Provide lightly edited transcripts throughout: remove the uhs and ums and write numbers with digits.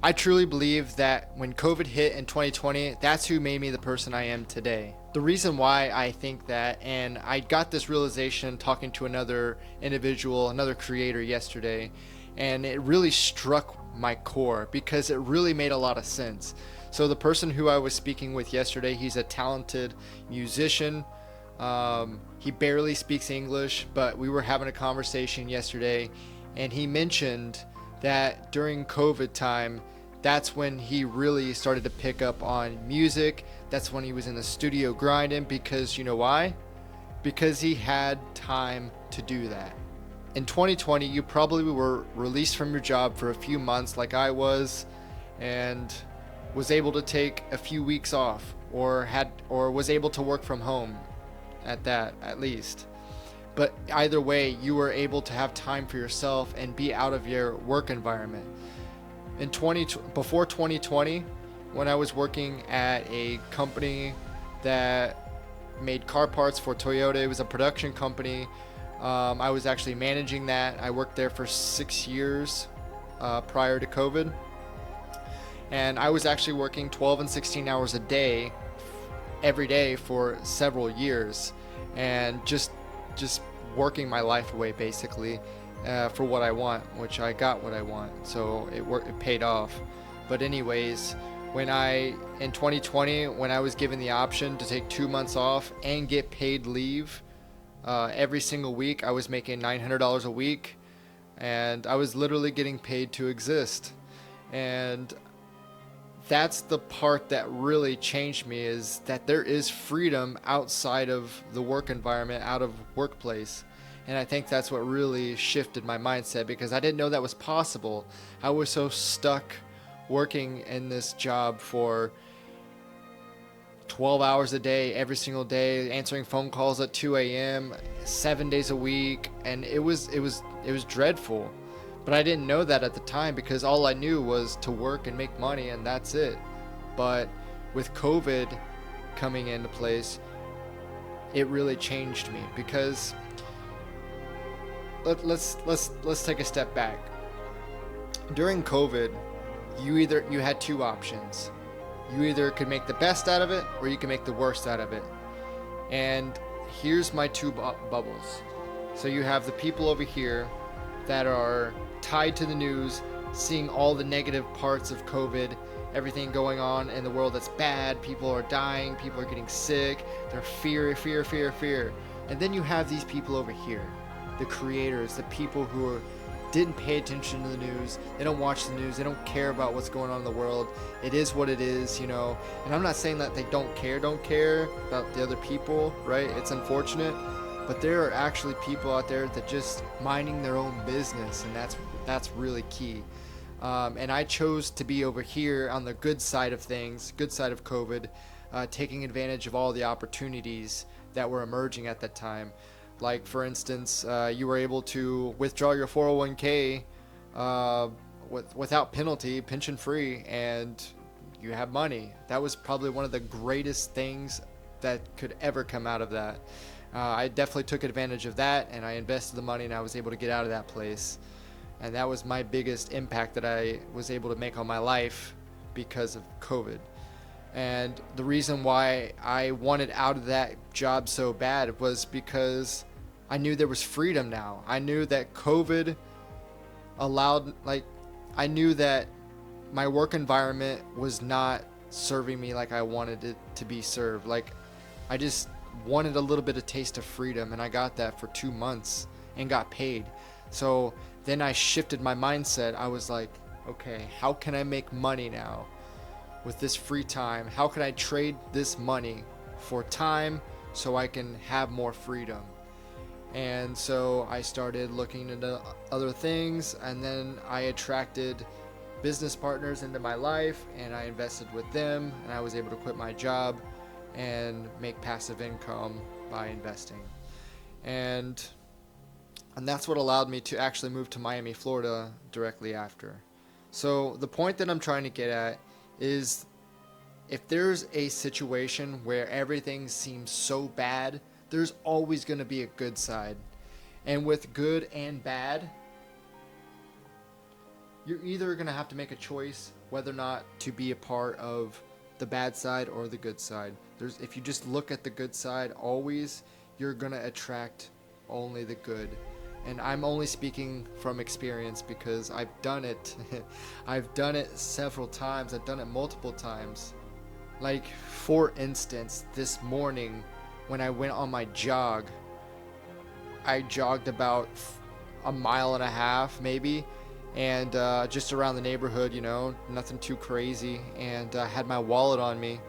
I truly believe that when COVID hit in 2020, that's who made me the person I am today. The reason why I think that, and I got this realization talking to another individual, another creator yesterday, and it really struck my core because it really made a lot of sense. So, the person who I was speaking with yesterday, he's a talented musician. He barely speaks English, but we were having a conversation yesterday, and he mentioned that during COVID time, that's when he really started to pick up on music. That's when he was in the studio grinding because you know why? Because he had time to do that. In 2020, you probably were released from your job for a few months, like I was, and was able to take a few weeks off, or was able to work from home at that, at least. But either way, you were able to have time for yourself and be out of your work environment. Before 2020, when I was working at a company that made car parts for Toyota, it was a production company. I was actually managing that. I worked there for 6 years prior to COVID, and I was actually working 12 and 16 hours a day every day for several years, and just working my life away basically for what I want, which I got what I want. So it paid off. But anyways, in 2020, when I was given the option to take 2 months off and get paid leave every single week, I was making $900 a week, and I was literally getting paid to exist. And that's the part that really changed me, is that there is freedom outside of the work environment, out of workplace. And I think that's what really shifted my mindset, because I didn't know that was possible. I was so stuck working in this job for 12 hours a day, every single day, answering phone calls at 2 a.m., 7 days a week, and it was dreadful. But I didn't know that at the time, because all I knew was to work and make money, and that's it. But with COVID coming into place, it really changed me, because let's take a step back. During COVID, you had two options. You either could make the best out of it, or you could make the worst out of it. And here's my two bubbles. So you have the people over here that are tied to the news, seeing all the negative parts of COVID, everything going on in the world that's bad. People are dying, people are getting sick, they're fear. And then you have these people over here, the creators, the people who didn't pay attention to the news. They don't watch the news. They don't care about what's going on in the world. It is what it is, you know. And I'm not saying that they don't care about the other people, right? It's unfortunate. But there are actually people out there that just minding their own business, and that's really key. And I chose to be over here on the good side of things, good side of COVID, taking advantage of all the opportunities that were emerging at that time. Like, for instance, you were able to withdraw your 401k without penalty, pension free, and you have money. That was probably one of the greatest things that could ever come out of that. I definitely took advantage of that, and I invested the money, and I was able to get out of that place. And that was my biggest impact that I was able to make on my life because of COVID. And the reason why I wanted out of that job so bad was because I knew there was freedom now. I knew that COVID I knew that my work environment was not serving me like I wanted it to be served. Like, I just wanted a little bit of taste of freedom, and I got that for 2 months and got paid. So then I shifted my mindset. I was like, okay, how can I make money now with this free time? How can I trade this money for time so I can have more freedom? And so I started looking into other things, and then I attracted business partners into my life, and I invested with them, and I was able to quit my job and make passive income by investing. And that's what allowed me to actually move to Miami, Florida directly after. So the point that I'm trying to get at is, if there's a situation where everything seems so bad, there's always going to be a good side. And with good and bad, you're either going to have to make a choice whether or not to be a part of the bad side or the good side. If you just look at the good side always, you're going to attract only the good. And I'm only speaking from experience because I've done it. I've done it several times. I've done it multiple times. Like, for instance, this morning when I went on my jog, I jogged about a mile and a half maybe, and just around the neighborhood, nothing too crazy, and I had my wallet on me.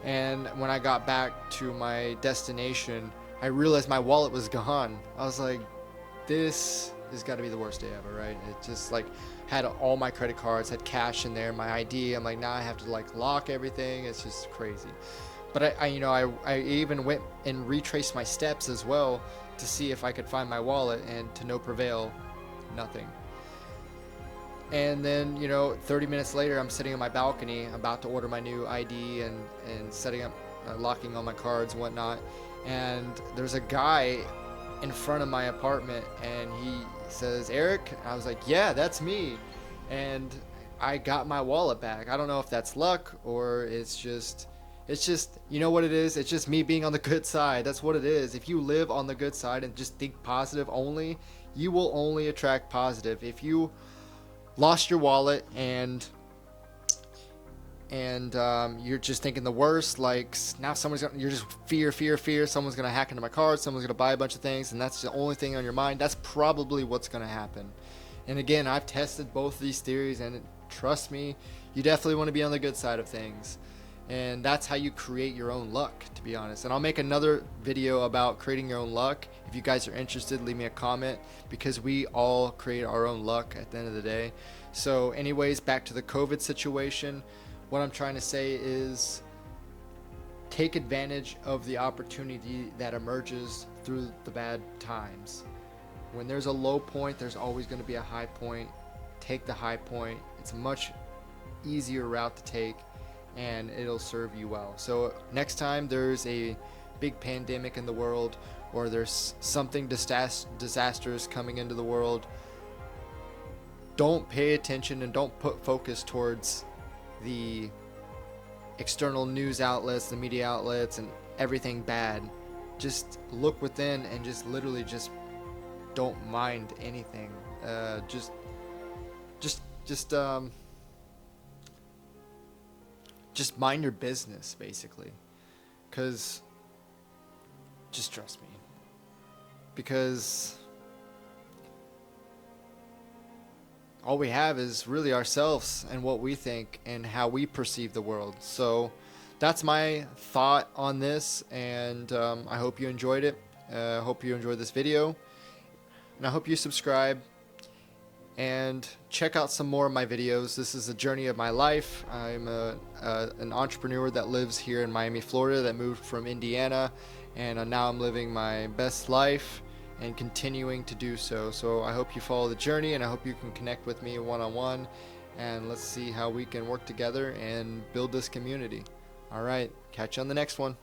And when I got back to my destination, I realized my wallet was gone. I was like, this has got to be the worst day ever, right? It just like had all my credit cards, had cash in there, my ID. I'm like, now I have to like lock everything. It's just crazy. But I even went and retraced my steps as well to see if I could find my wallet, and to no prevail, nothing. And then 30 minutes later, I'm sitting on my balcony about to order my new ID and setting up, locking all my cards and whatnot. And there's a guy in front of my apartment, and he says, "Eric?" And I was like, "Yeah, that's me." And I got my wallet back. I don't know if that's luck or it's just you know what it is? It's just me being on the good side. That's what it is. If you live on the good side and just think positive only, you will only attract positive. If you lost your wallet and you're just thinking the worst, like now you're just fear, someone's gonna hack into my card, someone's gonna buy a bunch of things, and that's the only thing on your mind, that's probably what's gonna happen. And again, I've tested both these theories, and trust me, you definitely want to be on the good side of things. And that's how you create your own luck, to be honest. And I'll make another video about creating your own luck. If you guys are interested, leave me a comment, because we all create our own luck at the end of the day. So anyways, back to the COVID situation. What I'm trying to say is take advantage of the opportunity that emerges through the bad times. When there's a low point, there's always going to be a high point. Take the high point. It's a much easier route to take, and it'll serve you well. So next time there's a big pandemic in the world, or there's something disastrous coming into the world, don't pay attention and don't put focus towards the external news outlets, the media outlets, and everything bad. Just look within and just literally just don't mind anything. Just mind your business, basically. Because just trust me. Because all we have is really ourselves and what we think and how we perceive the world. So that's my thought on this, and I hope you enjoyed it. I hope you enjoyed this video, and I hope you subscribe and check out some more of my videos. This is a journey of my life. I'm an entrepreneur that lives here in Miami, Florida, that moved from Indiana, and now I'm living my best life and continuing to do so. So I hope you follow the journey, and I hope you can connect with me one-on-one, and let's see how we can work together and build this community. All right, catch you on the next one.